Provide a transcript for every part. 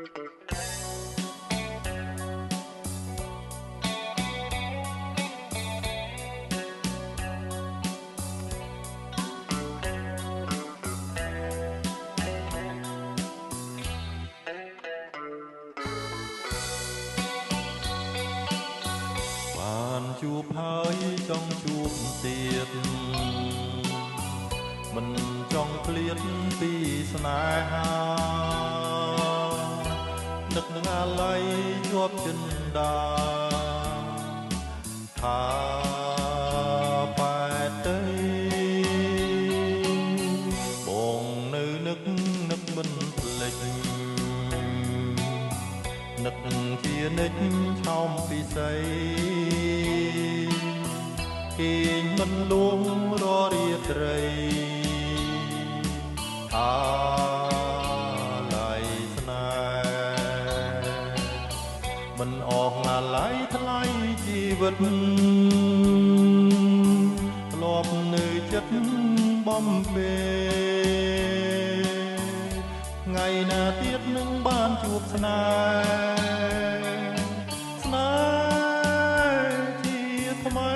បានជួបហើយចង់ជួបទៀតមិនចង់ឃ្លាតពីស្នេហានឹកនឹងអាល័យជាប់ចិន្តាថាបែតទៅបងនៅនឹកមិនភ្លេចនឹកជានិច្ចឆោមពិសីគេងមិនលួងររាត្រីអាឡ័យស្នេហ៍មិនអស់អាឡ័យថ្លៃជីវិតធ្លាប់នៅចិត្តបំពេថ្ងៃណាទៀតនឹងបានជួបស្នេហ៍ជាថ្មី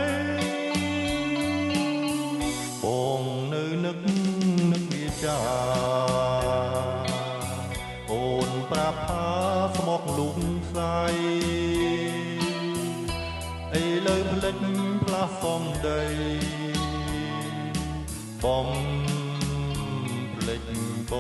បងនៅនឹកវាចាអូនប្រាប់ថាស្មុកលុកស្័យឥឡូវភ្លេចផ្លាស់សំដីបំភ្លេចបង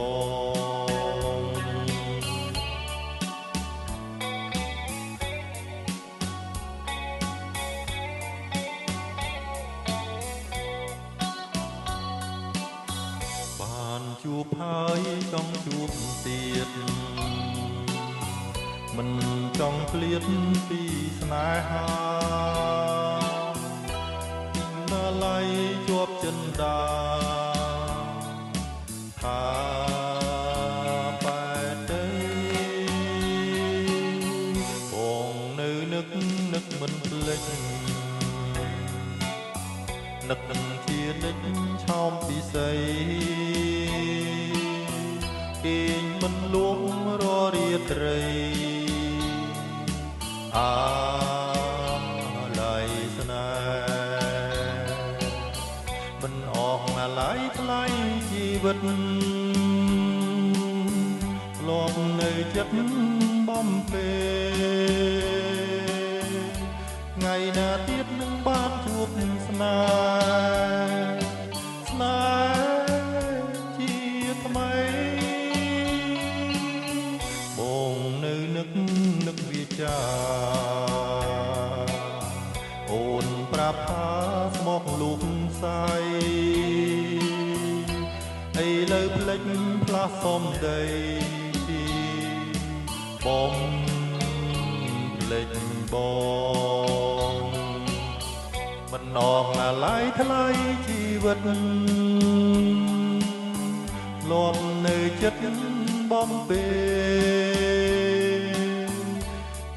បានជួបហើយចង់ជួបទៀតមិនចង់ឃ្លាតពីស្នេហាណាឡៃជាប់ចិន្តាថាបែតទៅបងនៅនឹកមិនភ្លេចនឹកនឹងជានិច្ចឆោមពិសីគេងមិនលួងររាត្រីអាឡ័យស្នេហ៍មិនអស់អាឡ័យថ្លៃជីវិតធ្លាប់នៅចិត្តបំពេថ្ងៃណាទៀតនឹងបានជួបស្នេហ៍ជាថ្មីបងនៅនឹកវាចាអូនប្រាប់ថាស្មុកលុកស្័យឥឡូវភ្លេចផ្លាស់សំដីបំភ្លេចបងមិនអស់អាឡ័យថ្លៃជីវិតធ្លាប់នៅចិត្តបំពេ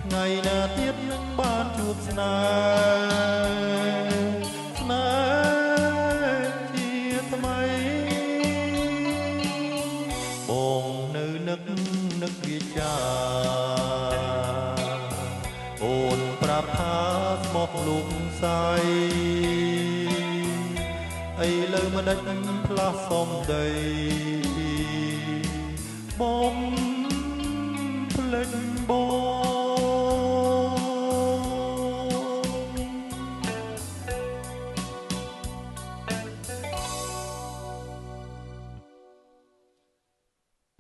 ថ្ងៃណាទៀតនឹងបានជួបស្នេហ៍ជាថ្មីបងនៅនឹកវាចាអូនប្រាប់ថាស្មុកលុកស្័យឥឡូវមិនដាច់ផ្លាស់សំដីបំភ្លេចបង